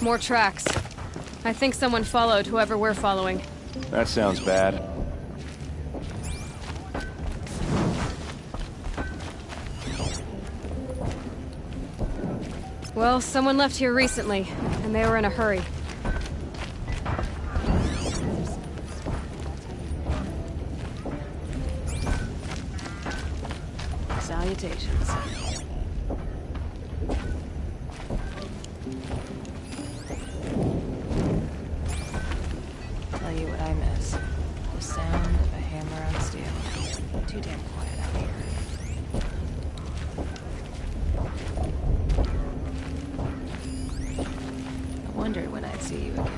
More tracks. I think someone followed whoever we're following. That sounds bad. Well, someone left here recently, and they were in a hurry. Salutations. Tell you what I miss. The sound of a hammer on steel. Too damn quiet out here. I wondered when I'd see you again.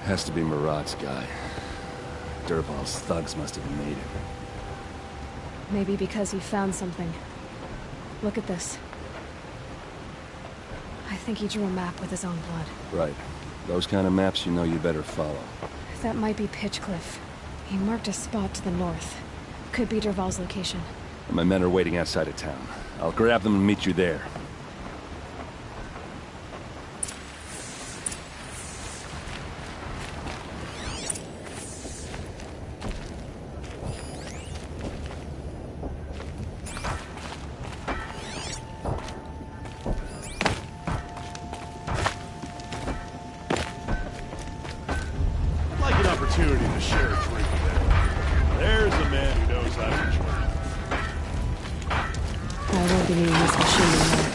Has to be Murat's guy. Dervahl's thugs must have made it. Maybe because he found something. Look at this. I think he drew a map with his own blood. Right. Those kind of maps you know you better follow. That might be Pitchcliff. He marked a spot to the north. Could be Dervahl's location. My men are waiting outside of town. I'll grab them and meet you there. Opportunity to share a drink with everyone. There's a man who knows how to drink. I won't be needing this machine anymore.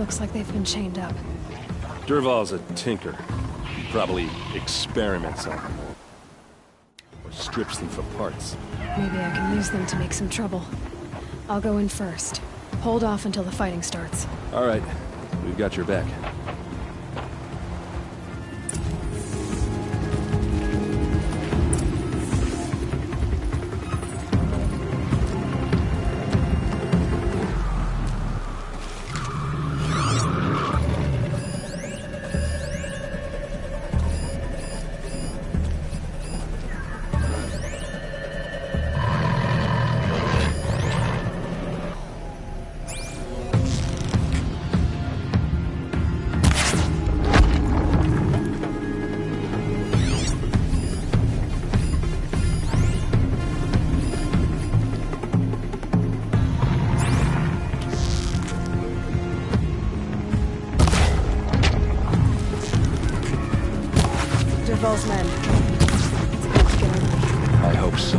Looks like they've been chained up. Dervahl's a tinker. He probably experiments on them. Or strips them for parts. Maybe I can use them to make some trouble. I'll go in first. Hold off until the fighting starts. All right. We've got your back. Dervahl's men. It's about to get ugly. I hope so.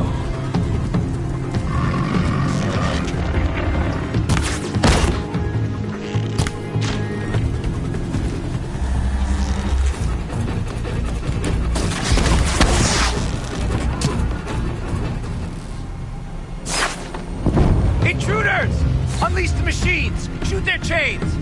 Intruders! Unleash the machines! Shoot their chains!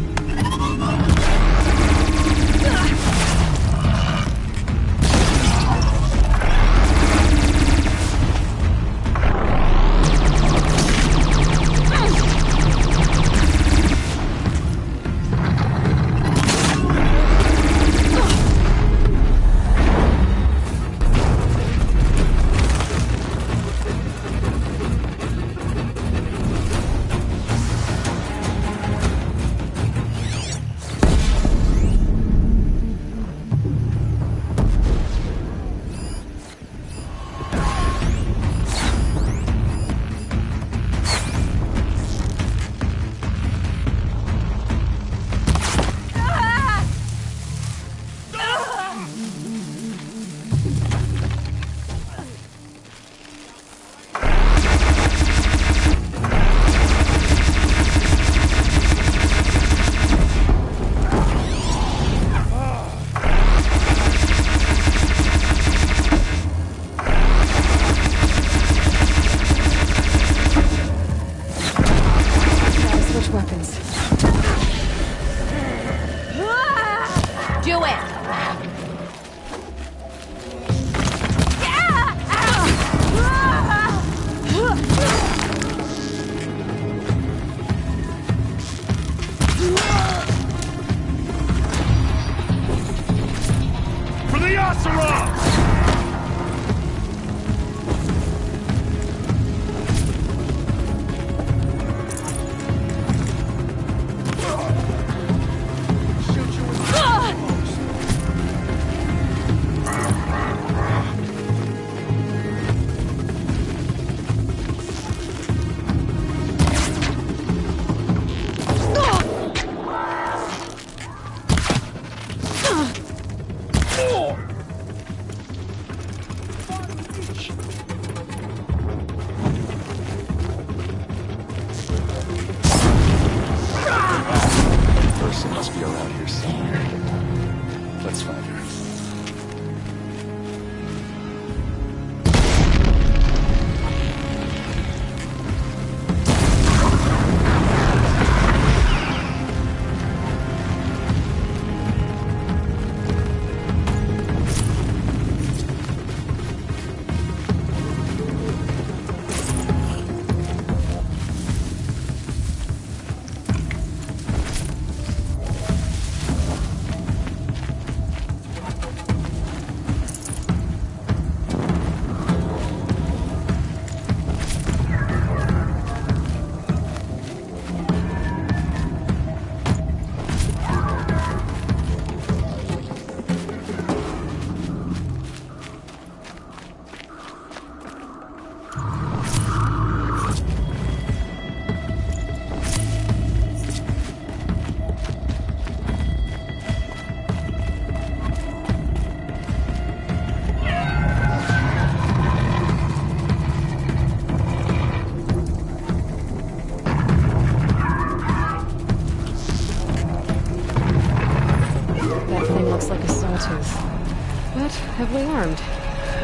but heavily armed.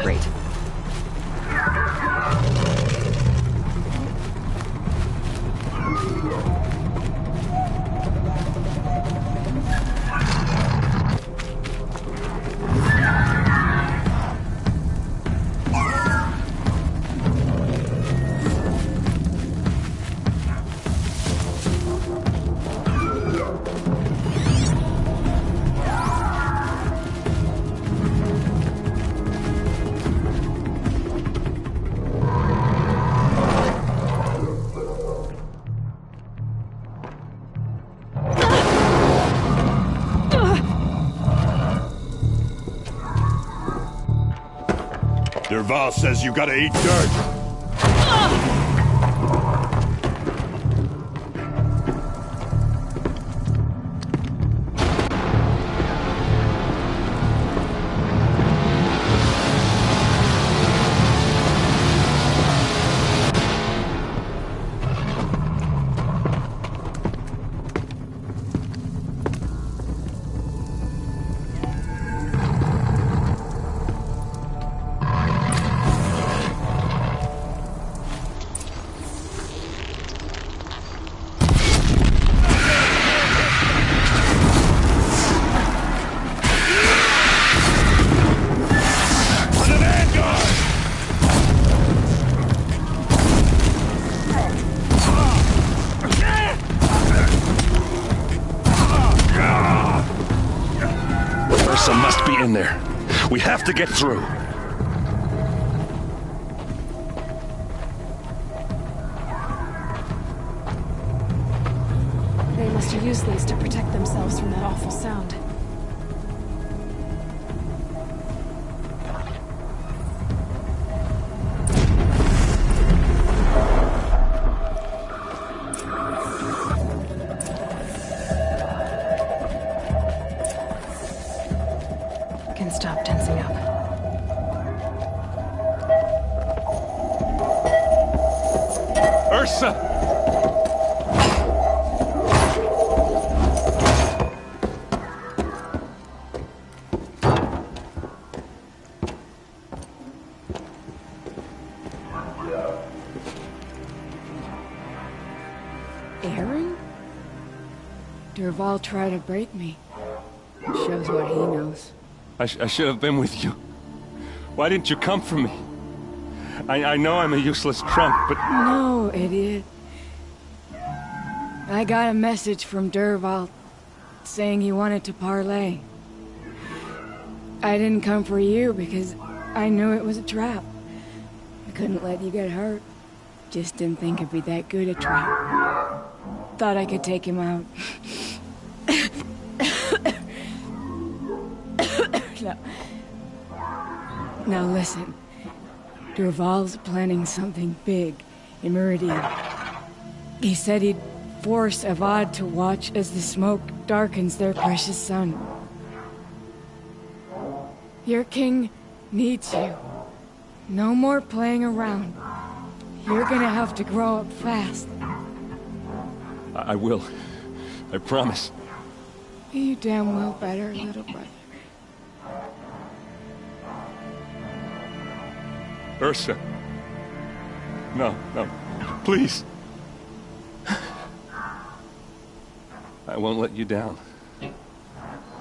Great. Derval says you gotta eat dirt. Must be in there. We have to get through. They must have used these to protect themselves from that awful sound. Stop tensing up. Ursa! Aaron? Derval tried to break me. Shows what he knows. I should have been with you. Why didn't you come for me? I know I'm a useless trunk, but... No, idiot. I got a message from Derval saying he wanted to parlay. I didn't come for you because I knew it was a trap. I couldn't let you get hurt. Just didn't think it'd be that good a trap. Thought I could take him out. Now listen, Derval's planning something big in Meridian. He said he'd force Avad to watch as the smoke darkens their precious sun. Your king needs you. No more playing around. You're gonna have to grow up fast. I will. I promise. You damn well better, little brother. Ursa. No, please. I won't let you down.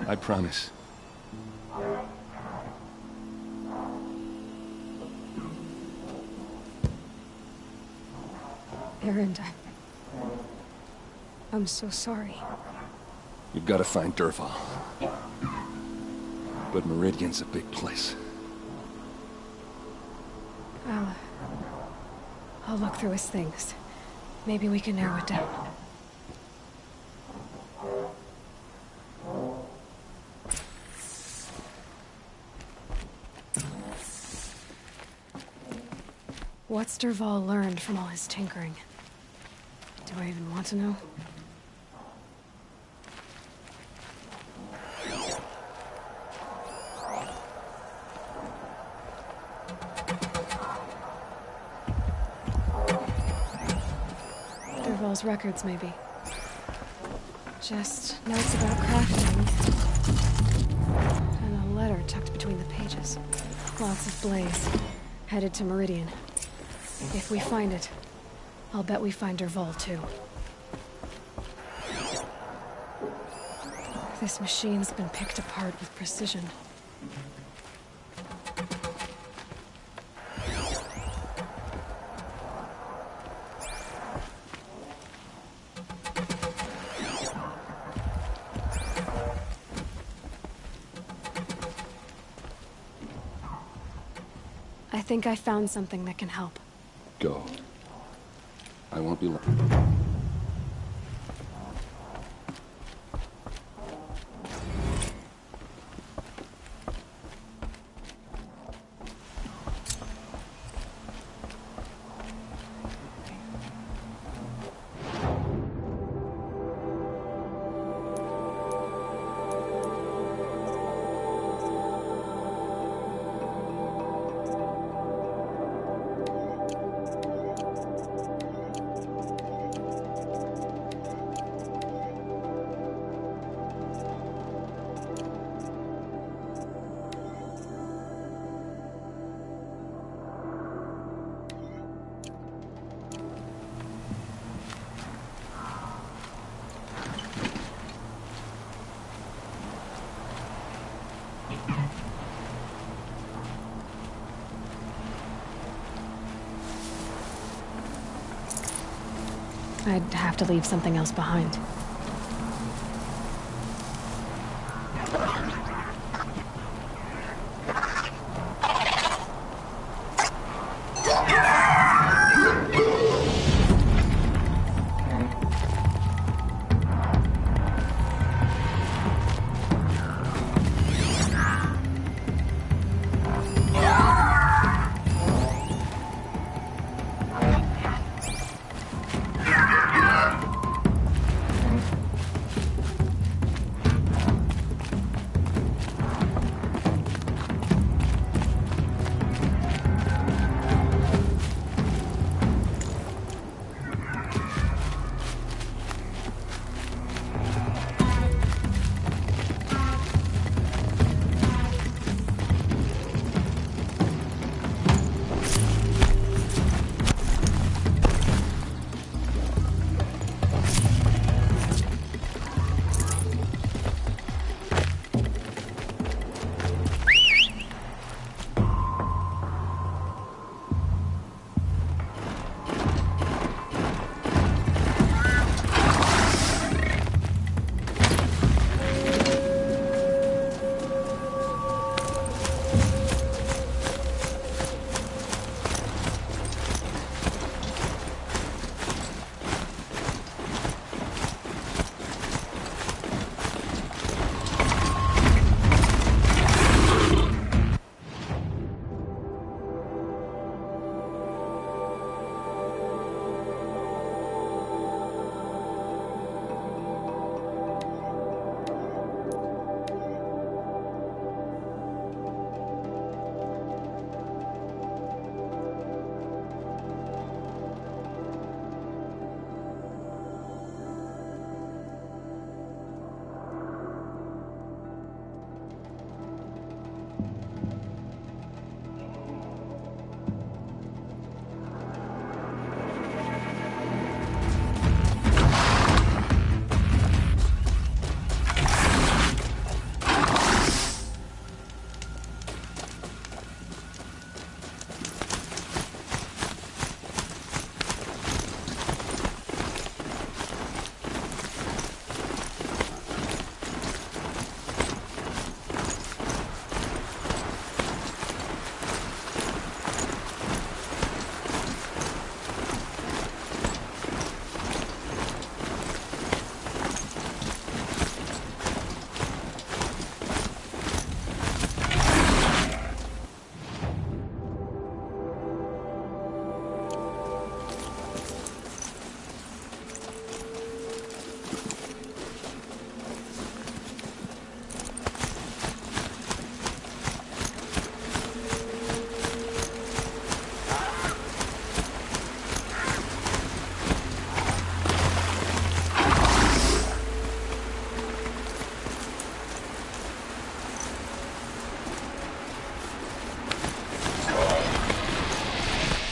I promise. Aaron, I'm so sorry. You've got to find Derval. But Meridian's a big place. I'll look through his things. Maybe we can narrow it down. What's Derval learned from all his tinkering? Do I even want to know? Derval's records, maybe. Just notes about crafting. And a letter tucked between the pages. Lots of blaze. Headed to Meridian. If we find it, I'll bet we find Dervahl too. This machine's been picked apart with precision. I think I found something that can help. Go. I won't be long. I'd have to leave something else behind.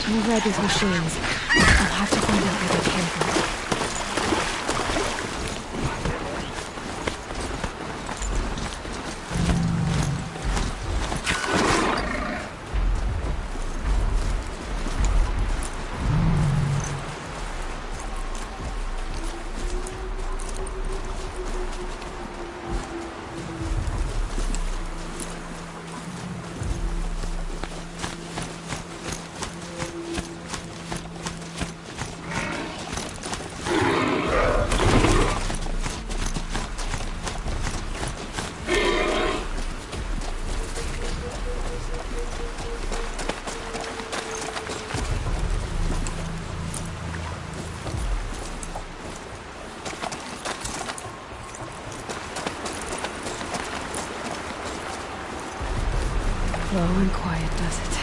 To override these machines, I'll have to find out where they came from. Slow and quiet does it.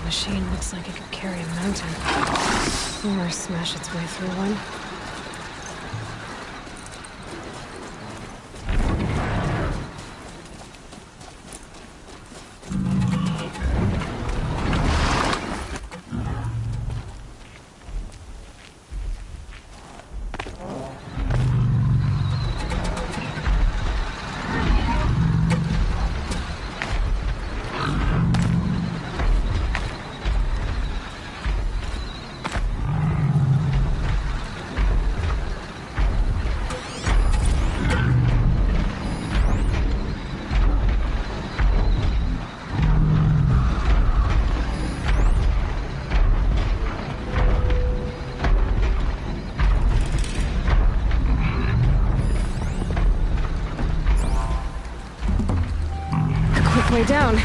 Machine looks like it could carry a mountain. Or smash its way through one. Way down.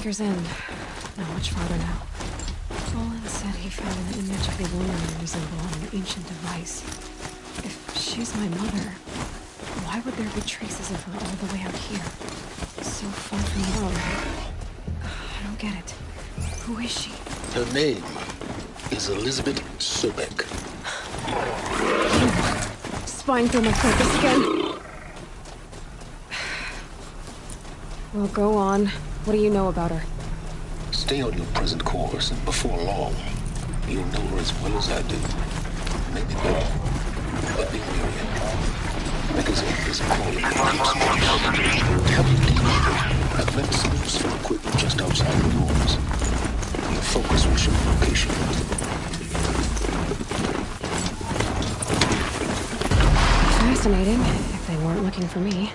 Anchor's End. Not much farther now. Olin said he found an image of the woman I resemble on an ancient device. If she's my mother, why would there be traces of her all the way out here? So far from home. I don't get it. Who is she? Her name is Elizabeth Sobek. Spying through my focus again. Well, go on. What do you know about her? Stay on your present course, and before long, you'll know her as well as I do. Maybe better. But be wary. Because if this quality keeps I've left some useful equipment just outside the walls. Your focus will show the location. Fascinating, if they weren't looking for me.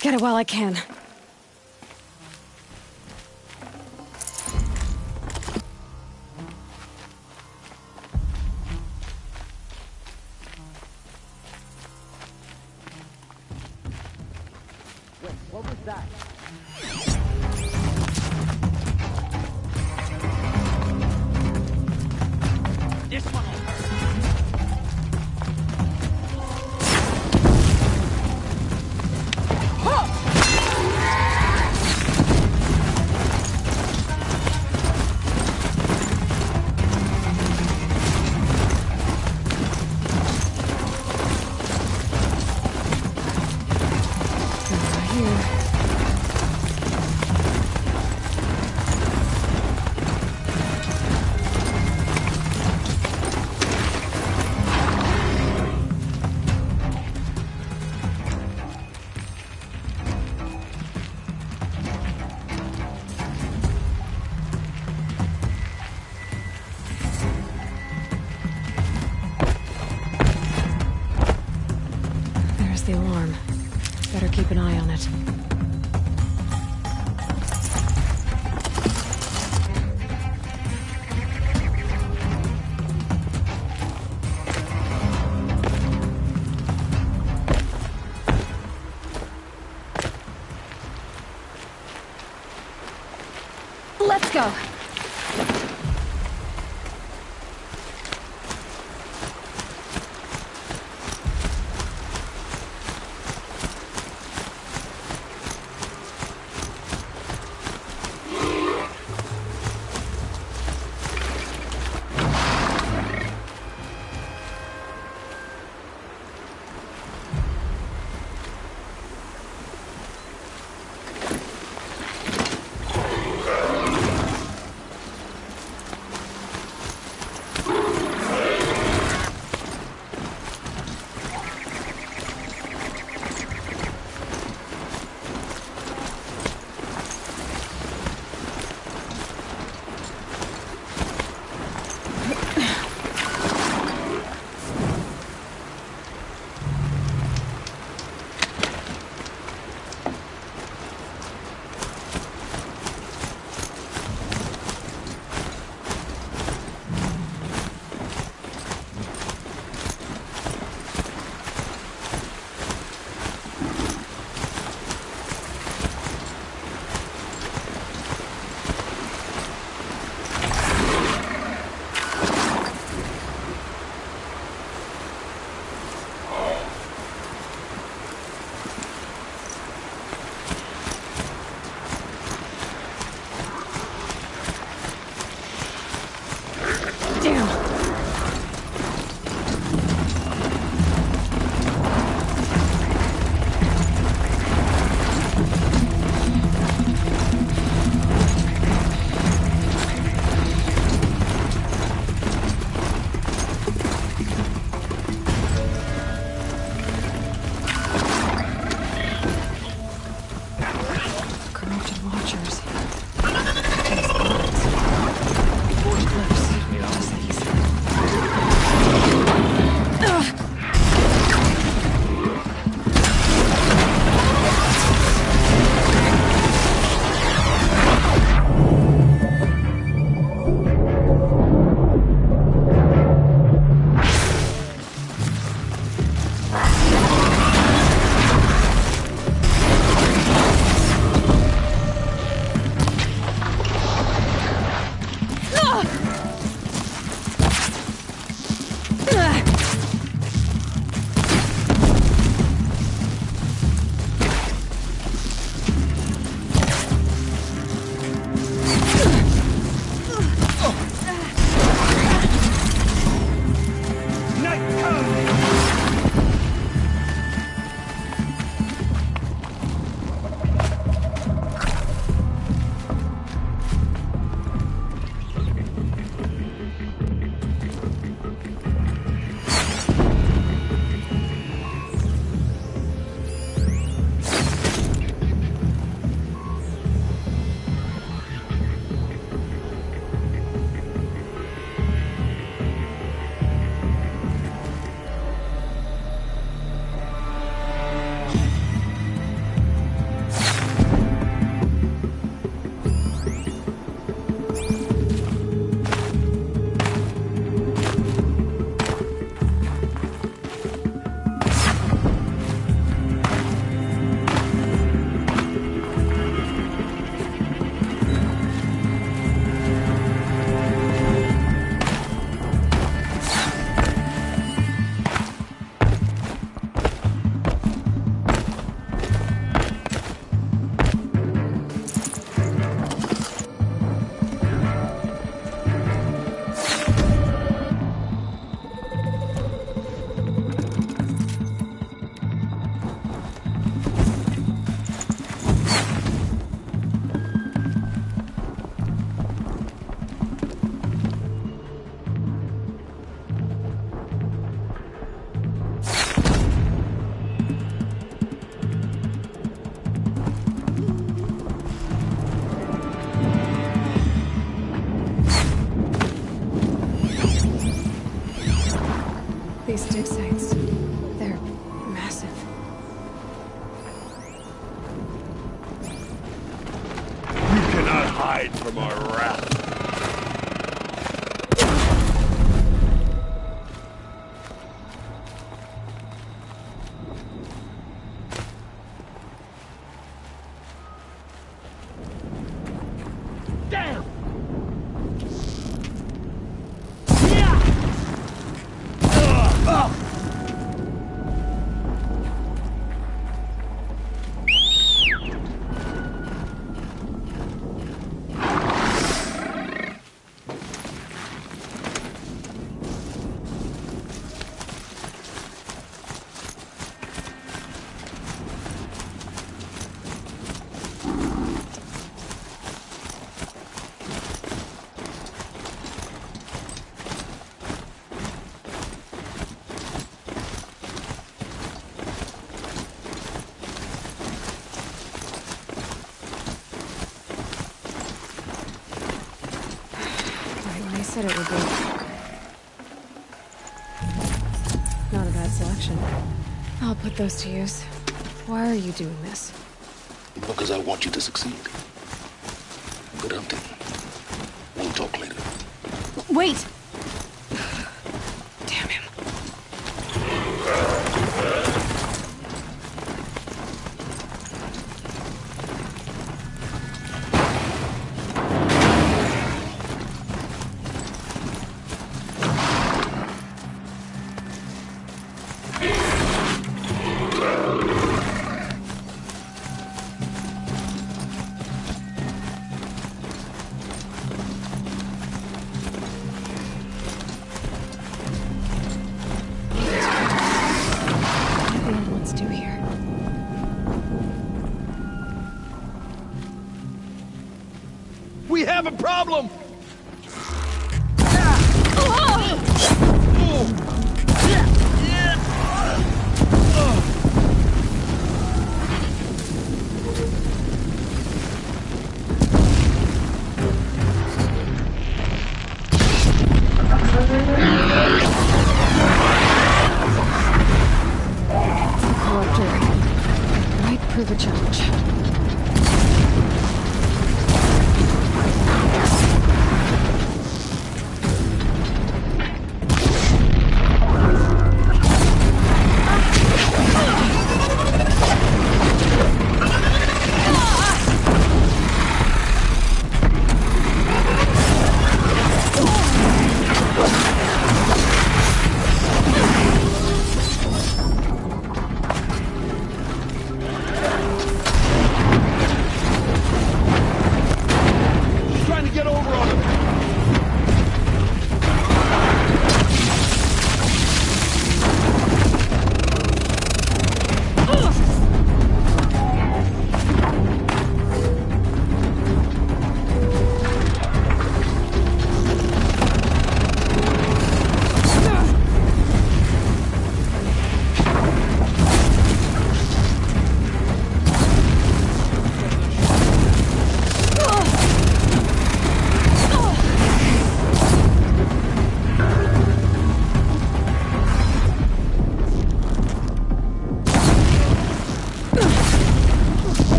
Get it while I can. What was that? This one will hurt. The alarm. Better keep an eye on it. Let's go! hide from our wrath. Said it would be. Not a bad selection. I'll put those to use. Why are you doing this? Because I want you to succeed. Good hunting. We'll talk later. Wait! Damn him. We have a problem! Might prove a challenge.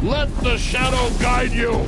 Let the shadow guide you!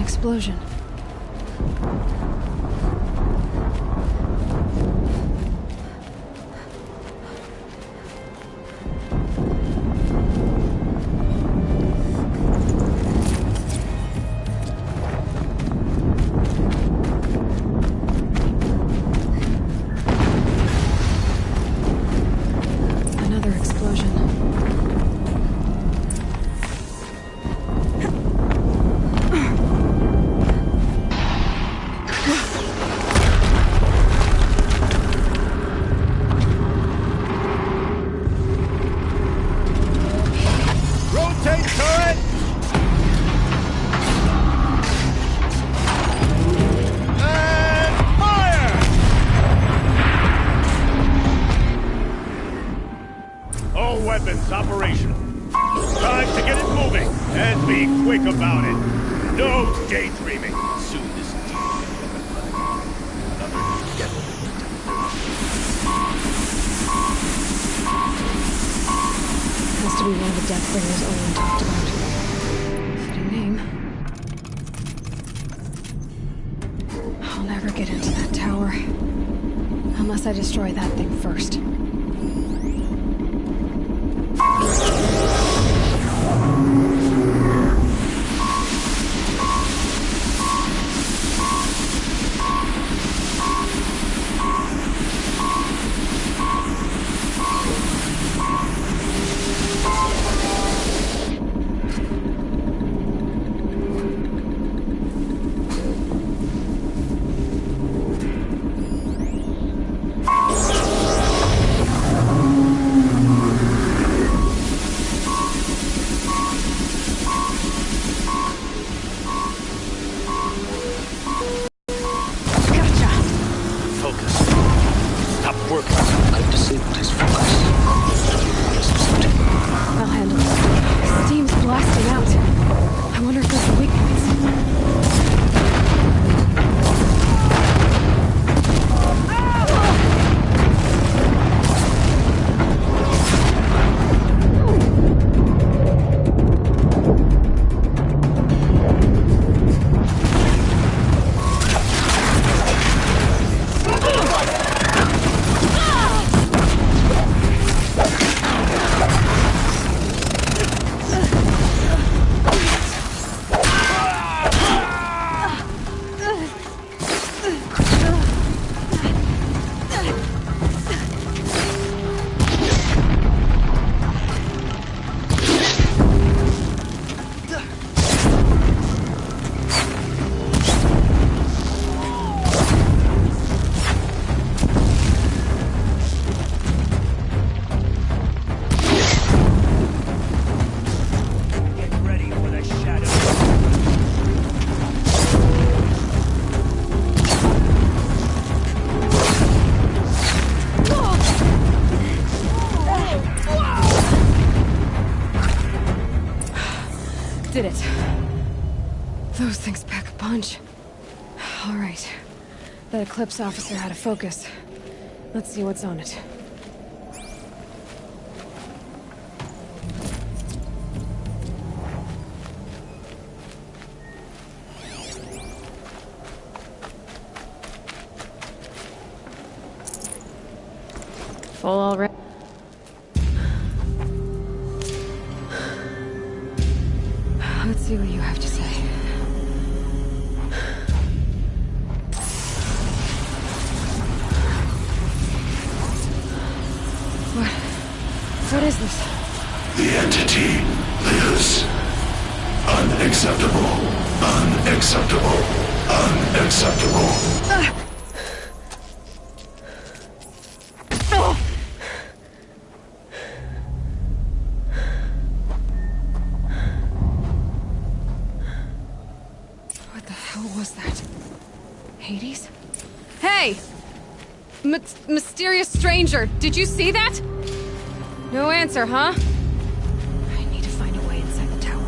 explosion. Another explosion. Rotate turret! And fire! All weapons operational. Time to get it moving, and be quick about it. No daydreaming. Soon this deep another devil. Has to be one of the Deathbringers Owen talked about. Fitting name. I'll never get into that tower. Unless I destroy that thing first. Focus. Stop working. I've disabled his focus. I'll handle it. Steam's blasting out. I wonder if there's a weak points. Get ready for the shadow. Did it. Those things pack a punch. All right. That Eclipse officer had a focus. Let's see what's on it. Full already? Let's see what you have to say. What is this? The entity lives. Unacceptable. Unacceptable. Unacceptable. What the hell was that? Hades? Hey! Mysterious stranger, did you see that? No answer, huh? I need to find a way inside the tower.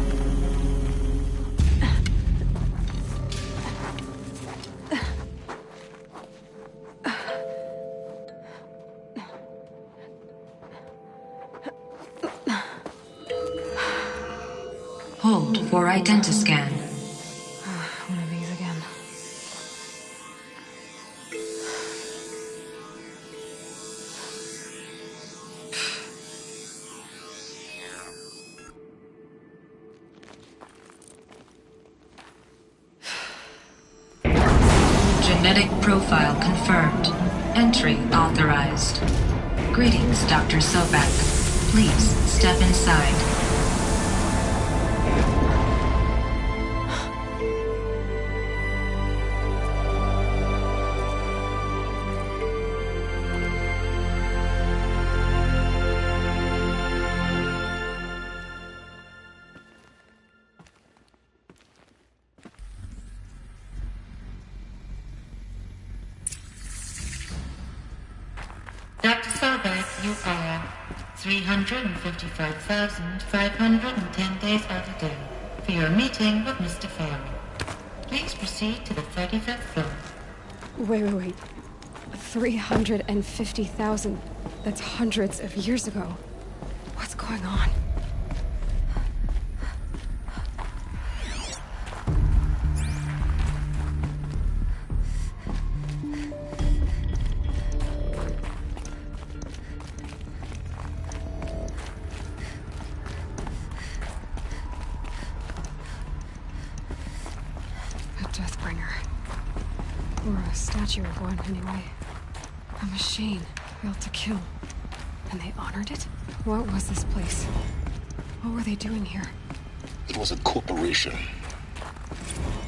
Hold for identiscan. Genetic profile confirmed. Entry authorized. Greetings, Dr. Sobek. Please step inside. Dr. Sobek, you are 355,510 days overdue for your meeting with Mr. Farrell. Please proceed to the 35th floor. Wait. 350,000. That's hundreds of years ago. What's going on? Or a statue of one, anyway. A machine built to kill. And they honored it? What was this place? What were they doing here? It was a corporation.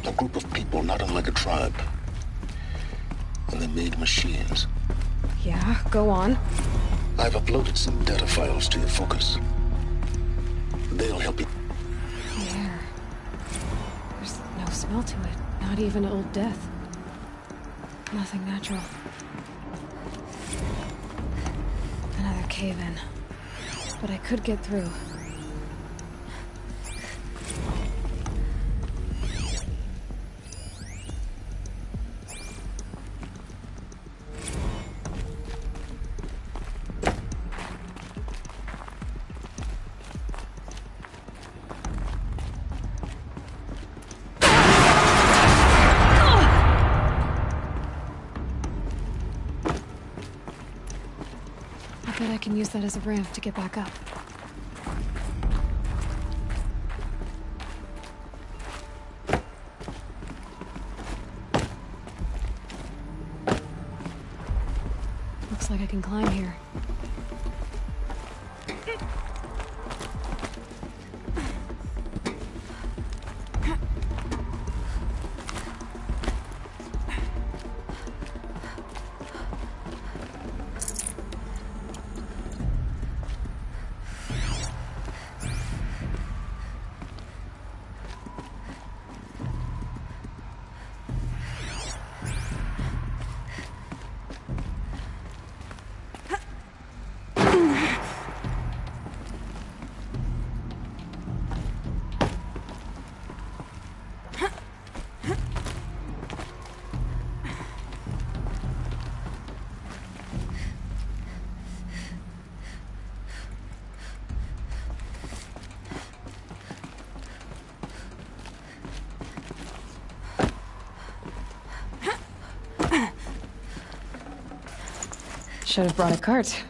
A group of people not unlike a tribe. And they made machines. Yeah, go on. I've uploaded some data files to your focus. They'll help you. The air. There's no smell to it. Not even old death. Nothing natural. Another cave-in. But I could get through. I bet I can use that as a ramp to get back up. Looks like I can climb here. Should have brought a cart.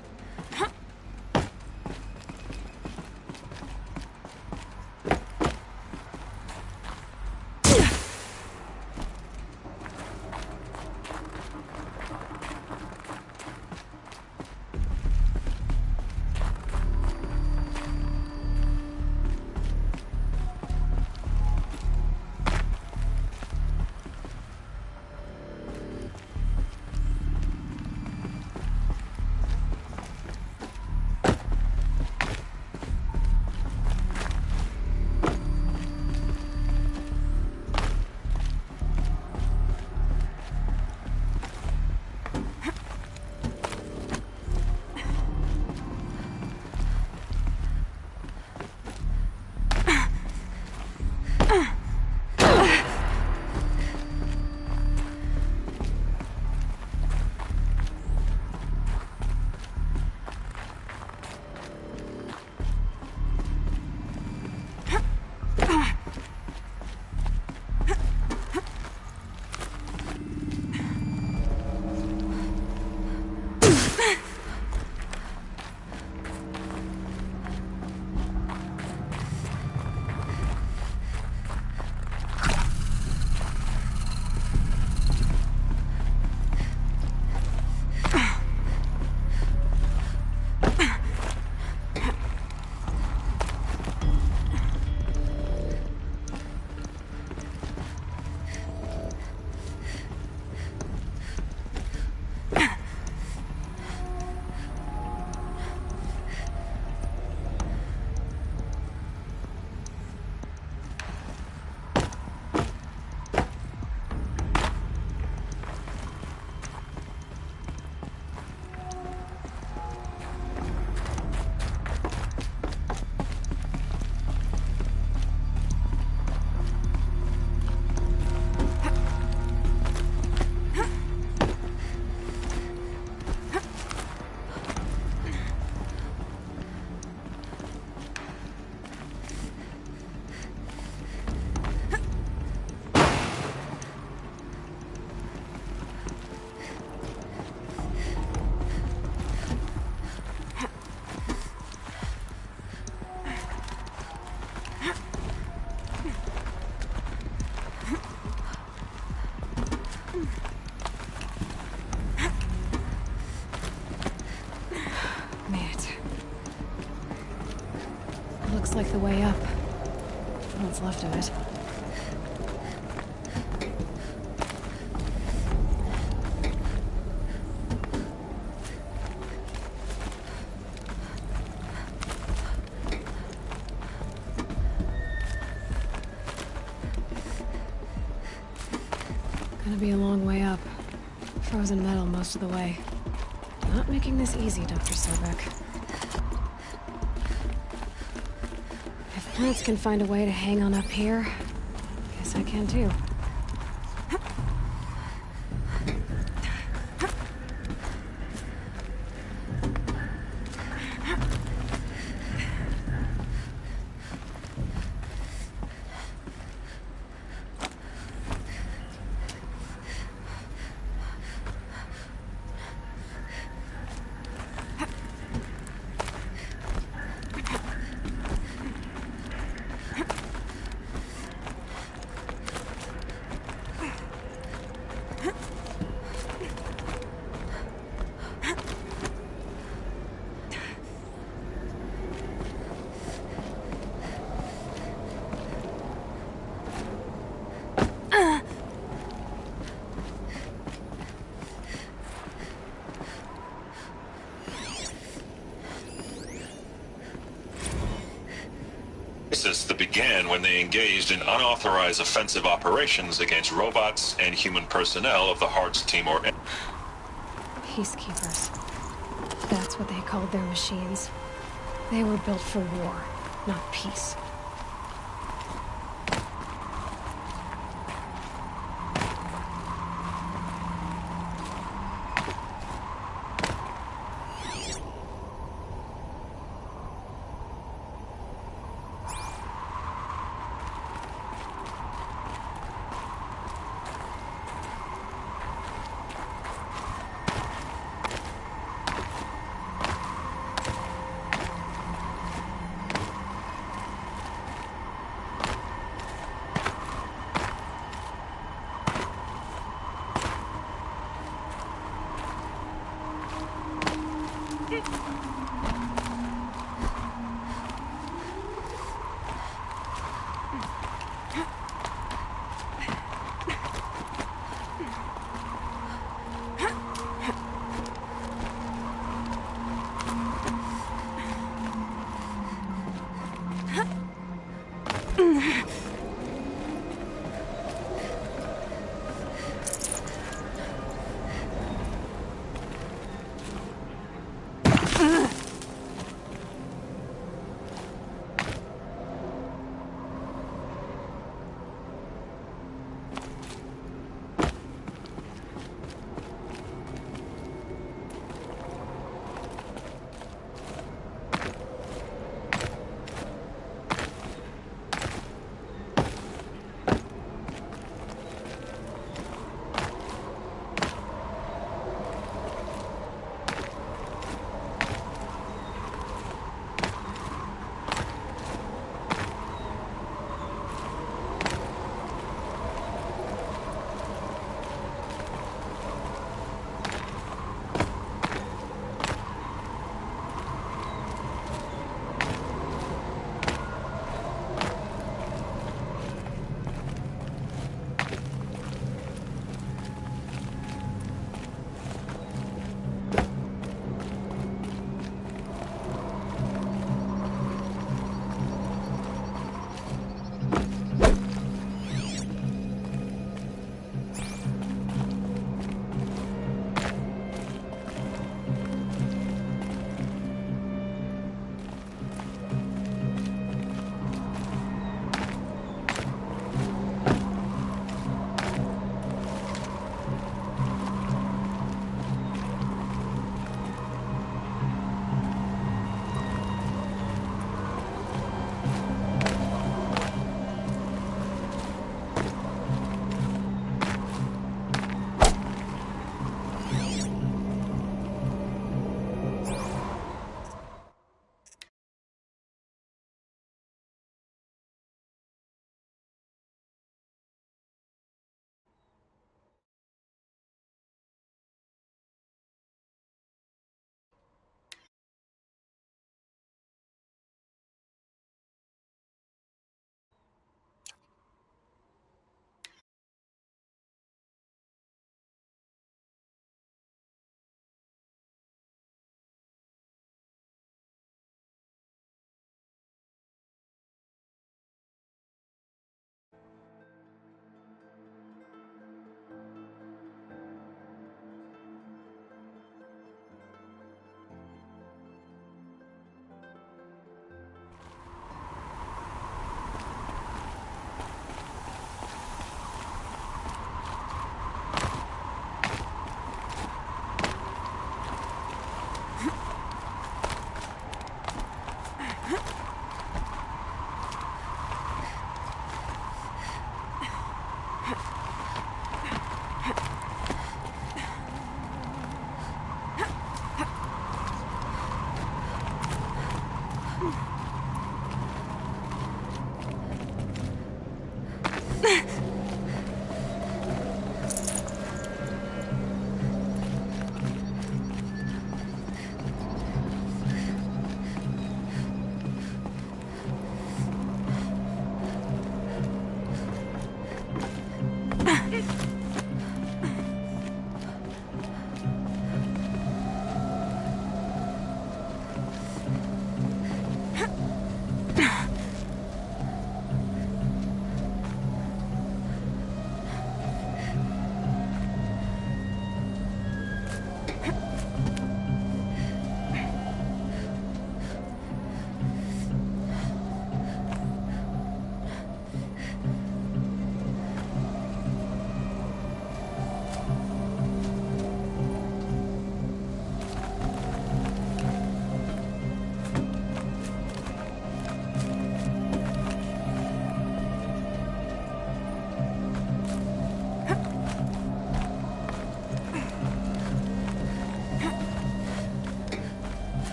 Looks like the way up. What's left of it. Gonna be a long way up. Frozen metal most of the way. Not making this easy, Dr. Sobek. If plants can find a way to hang on up here, guess I can too. That began when they engaged in unauthorized offensive operations against robots and human personnel of the Hearts Team or... Peacekeepers. That's what they called their machines. They were built for war, not peace.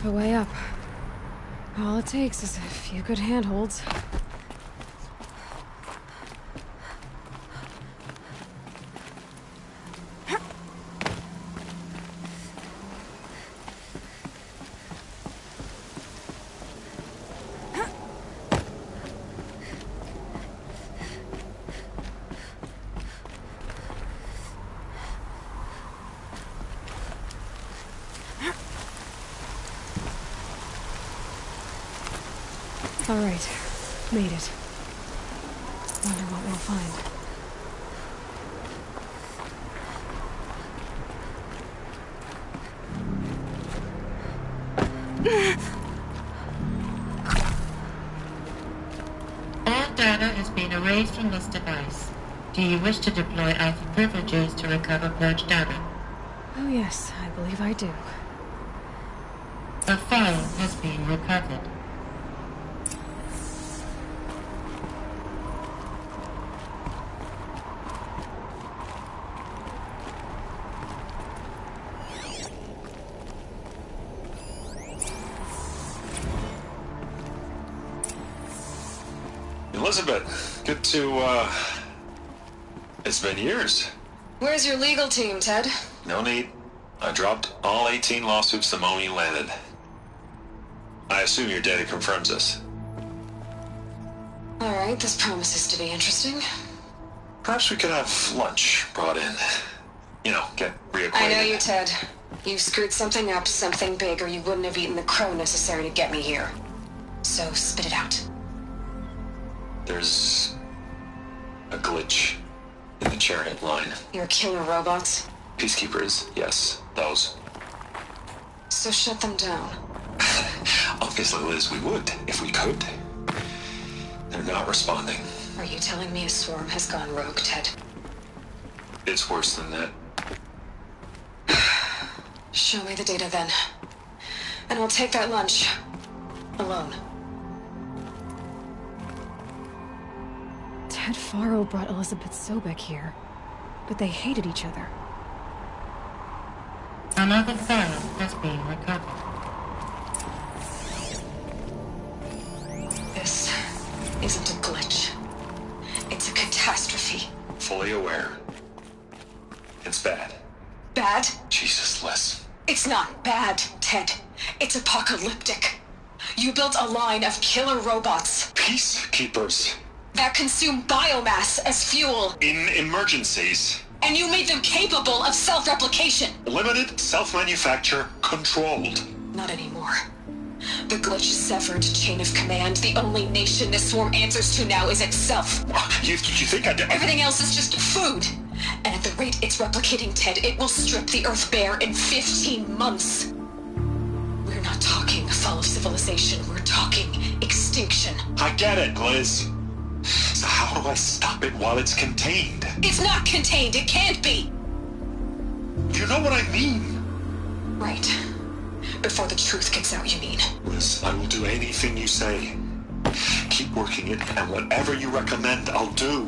the way up. All it takes is a few good handholds. All right, made it. Wonder what we'll find. All data is being erased from this device. Do you wish to deploy Alpha privileges to recover purged data? Oh yes, I believe I do. A file has been recovered. Elizabeth, good to, it's been years. Where's your legal team, Ted? No need. I dropped all 18 lawsuits the moment you landed. I assume your data confirms this. All right, this promises to be interesting. Perhaps we could have lunch brought in. You know, get reacquainted. I know you, Ted. You screwed something up, something big, or you wouldn't have eaten the crow necessary to get me here. So spit it out. There's a glitch in the chariot line. Your killer robots? Peacekeepers, yes, those. So shut them down. Obviously, Liz, we would, if we could. They're not responding. Are you telling me a swarm has gone rogue, Ted? It's worse than that. Show me the data then. And I'll take that lunch. Alone. Ted Faro brought Elizabeth Sobek here, but they hated each other. Another file has been recovered. This isn't a glitch. It's a catastrophe. Fully aware. It's bad. Bad? Jesus, Liz. It's not bad, Ted. It's apocalyptic. You built a line of killer robots. Peacekeepers. That consume biomass as fuel. In emergencies. And you made them capable of self-replication. Limited, self-manufacture, controlled. Not anymore. The glitch severed chain of command. The only nation this swarm answers to now is itself. You think I did? Everything else is just food. And at the rate it's replicating, Ted, it will strip the Earth bare in 15 months. We're not talking fall of civilization. We're talking extinction. I get it, Liz. So how do I stop it while it's contained? It's not contained. It can't be. You know what I mean? Right. Before the truth gets out, you mean? Liz, I will do anything you say. Keep working it, and whatever you recommend, I'll do.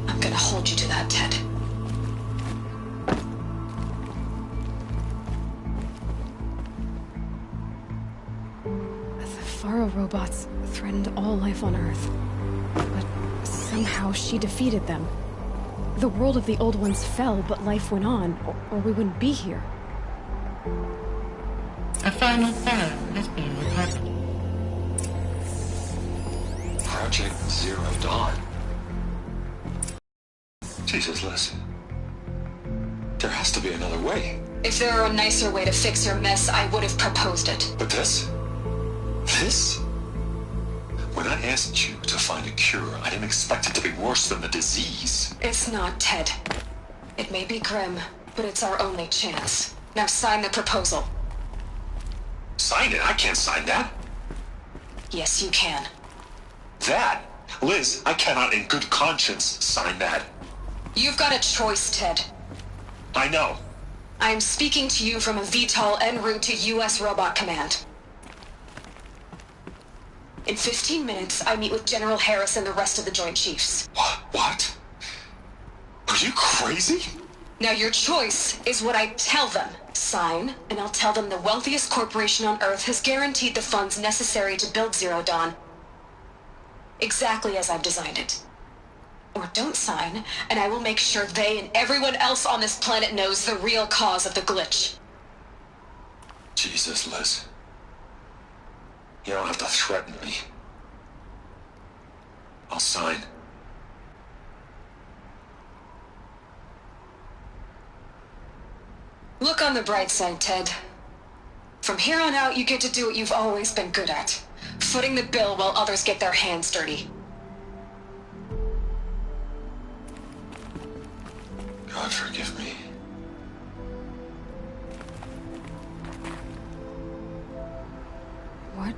I'm gonna hold you to that, Ted. The Faro robots threatened all life on Earth. But somehow she defeated them. The world of the old ones fell, but life went on, or we wouldn't be here. A final file has been recovered. Project Zero Dawn. Jesus, Liz. There has to be another way. If there were a nicer way to fix your mess, I would have proposed it. But this? This? When I asked you to find a cure, I didn't expect it to be worse than the disease. It's not, Ted. It may be grim, but it's our only chance. Now sign the proposal. Sign it? I can't sign that. Yes, you can. That? Liz, I cannot in good conscience sign that. You've got a choice, Ted. I know. I am speaking to you from a VTOL en route to U.S. Robot Command. In 15 minutes, I meet with General Harris and the rest of the Joint Chiefs. What? Are you crazy? Now your choice is what I tell them. Sign, and I'll tell them the wealthiest corporation on Earth has guaranteed the funds necessary to build Zero Dawn. Exactly as I've designed it. Or don't sign, and I will make sure they and everyone else on this planet knows the real cause of the glitch. Jesus, Liz. You don't have to threaten me. I'll sign. Look on the bright side, Ted. From here on out, you get to do what you've always been good at. Footing the bill while others get their hands dirty. God forgive me. What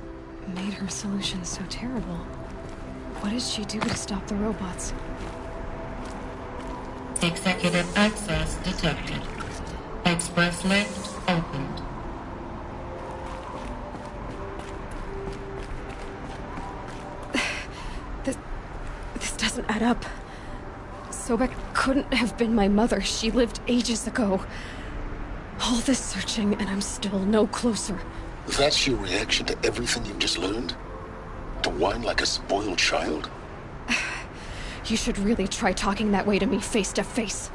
made her solution so terrible? What did she do to stop the robots? Executive access detected. Express lift opened. This doesn't add up. Sobek couldn't have been my mother. She lived ages ago. All this searching, and I'm still no closer. That's your reaction to everything you've just learned? To whine like a spoiled child? You should really try talking that way to me face to face.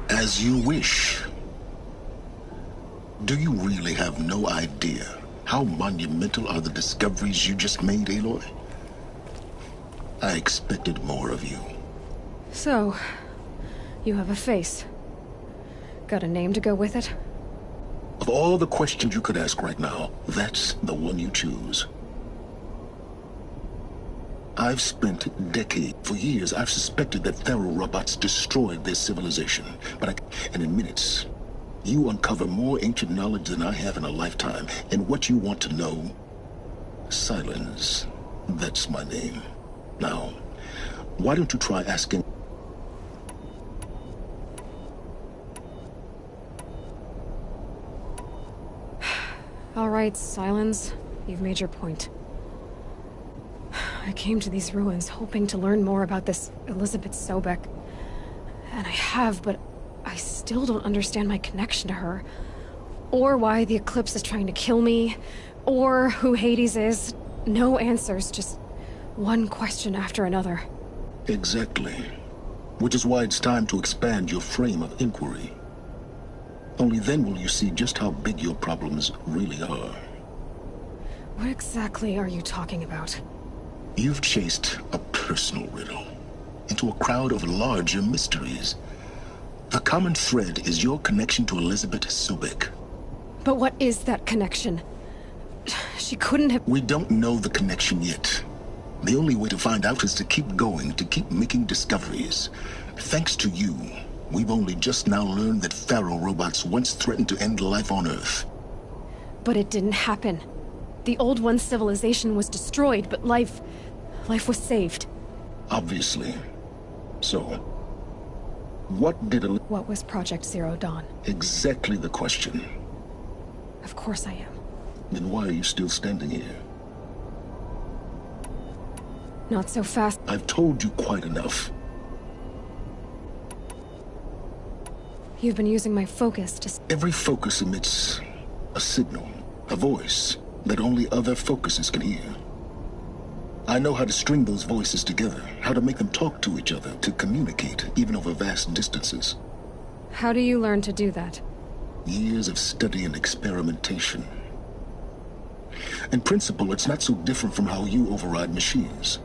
As you wish. Do you really have no idea how monumental are the discoveries you just made, Aloy? I expected more of you. So, you have a face. Got a name to go with it? Of all the questions you could ask right now, that's the one you choose. I've spent decades, for years, I've suspected that Thero robots destroyed their civilization. And in minutes, you uncover more ancient knowledge than I have in a lifetime. And what you want to know? Silence. That's my name. Now, why don't you try asking... All right, Silence. You've made your point. I came to these ruins hoping to learn more about this Elizabeth Sobek. And I have, but I still don't understand my connection to her. Or why the Eclipse is trying to kill me. Or who Hades is. No answers, just one question after another. Exactly. Which is why it's time to expand your frame of inquiry. Only then will you see just how big your problems really are. What exactly are you talking about? You've chased a personal riddle into a crowd of larger mysteries. The common thread is your connection to Elizabeth Sobek. But what is that connection? She couldn't have... We don't know the connection yet. The only way to find out is to keep going, to keep making discoveries. Thanks to you, we've only just now learned that Thero robots once threatened to end life on Earth. But it didn't happen. The Old One's civilization was destroyed, but life was saved. Obviously. So, what did What was Project Zero Dawn? Exactly the question. Of course I am. Then why are you still standing here? Not so fast. I've told you quite enough. You've been using my focus to... Every focus emits a signal, a voice that only other focuses can hear. I know how to string those voices together, how to make them talk to each other, to communicate, even over vast distances. How do you learn to do that? Years of study and experimentation. In principle, it's not so different from how you override machines.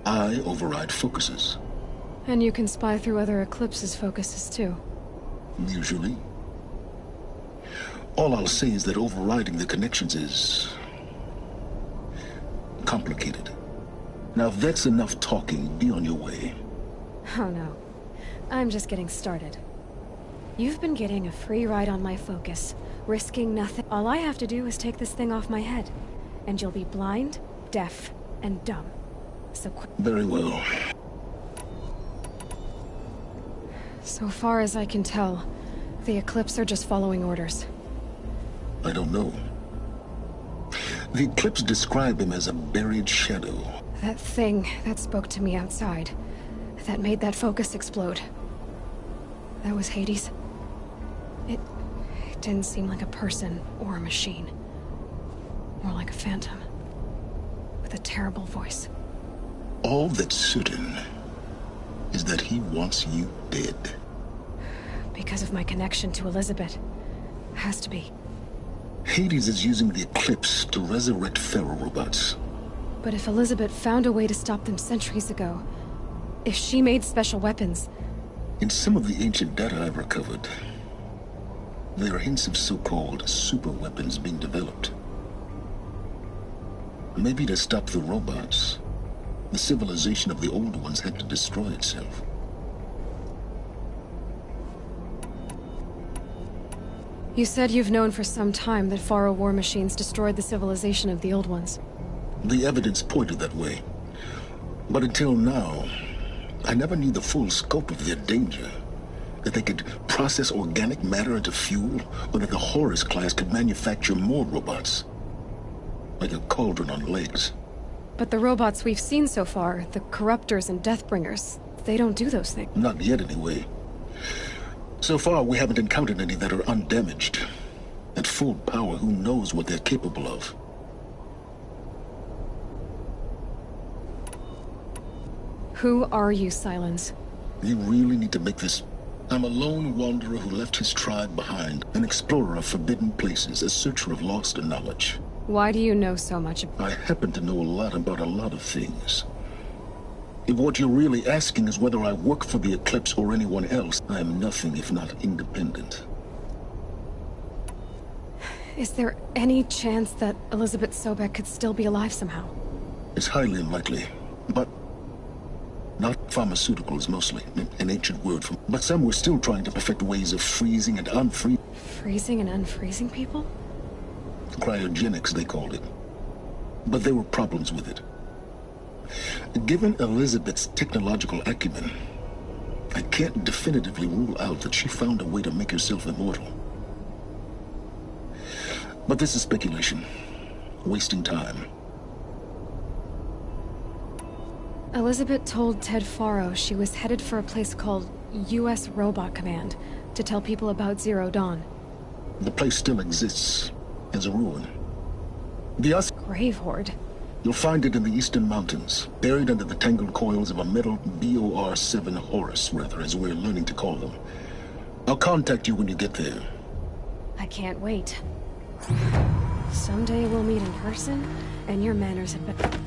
I override focuses. And you can spy through other Eclipse's focuses too. Usually. All I'll say is that overriding the connections is... complicated. Now if that's enough talking, be on your way. Oh no. I'm just getting started. You've been getting a free ride on my focus, risking nothing. All I have to do is take this thing off my head, and you'll be blind, deaf, and dumb. So very well. So far as I can tell, the Eclipse are just following orders. I don't know. The Eclipse describe him as a buried shadow. That thing that spoke to me outside, that made that focus explode. That was Hades. It didn't seem like a person or a machine. More like a phantom. With a terrible voice. All that's certain is that he wants you dead. Because of my connection to Elizabeth. Has to be. Hades is using the Eclipse to resurrect feral robots. But if Elizabeth found a way to stop them centuries ago, if she made special weapons... In some of the ancient data I've recovered, there are hints of so-called super weapons being developed. Maybe to stop the robots, the civilization of the old ones had to destroy itself. You said you've known for some time that Faro war machines destroyed the civilization of the old ones. The evidence pointed that way. But until now, I never knew the full scope of their danger. That they could process organic matter into fuel, or that the Horus class could manufacture more robots. Like a cauldron on legs. But the robots we've seen so far, the Corruptors and Deathbringers, they don't do those things. Not yet, anyway. So far, we haven't encountered any that are undamaged. At full power, who knows what they're capable of? Who are you, Silence? You really need to make this... I'm a lone wanderer who left his tribe behind. An explorer of forbidden places, a searcher of lost knowledge. Why do you know so much? I happen to know a lot about a lot of things. If what you're really asking is whether I work for the Eclipse or anyone else, I am nothing if not independent. Is there any chance that Elizabeth Sobek could still be alive somehow? It's highly unlikely, but... Not pharmaceuticals, mostly. An ancient word for... But some were still trying to perfect ways of freezing and unfreezing. Freezing and unfreezing people? Cryogenics, they called it. But there were problems with it. Given Elizabeth's technological acumen, I can't definitively rule out that she found a way to make herself immortal. But this is speculation. Wasting time. Elizabeth told Ted Faro she was headed for a place called U.S. Robot Command to tell people about Zero Dawn. The place still exists as a ruin. Grave Horde. You'll find it in the eastern mountains, buried under the tangled coils of a metal BOR-7 Horus, rather, as we're learning to call them. I'll contact you when you get there. I can't wait. Someday we'll meet in person, and your manners have been...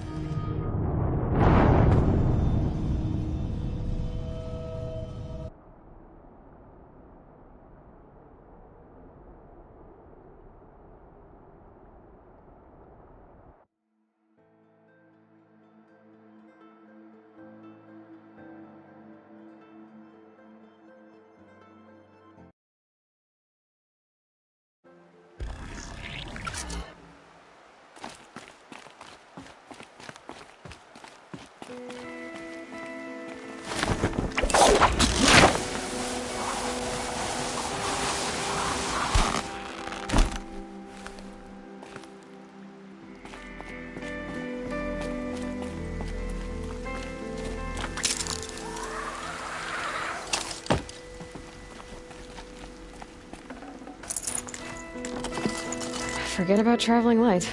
Forget about traveling light.